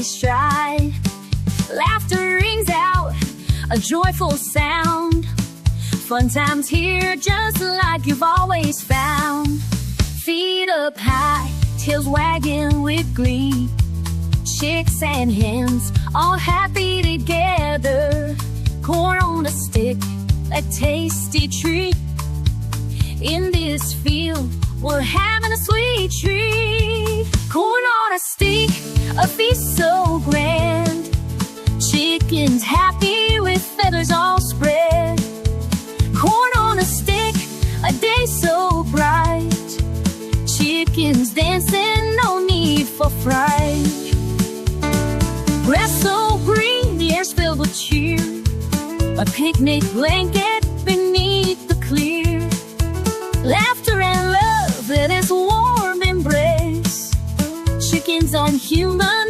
stride. Laughter rings out, a joyful sound. Fun times here, just like you've always found. Feet up high, tails wagging with glee. Chicks and hens, all happy together. Corn on a stick, a tasty treat. In this field, we're having a sweet treat. Corn on a stick, a feast so grand. Chickens happy with feathers all spread. Corn on a stick, a day so bright. Chickens dancing, no need for fright. Grass so green, the air's filled with cheer. A picnic blanket beneath the clear. Laughter and love in this warm embrace. Chickens on human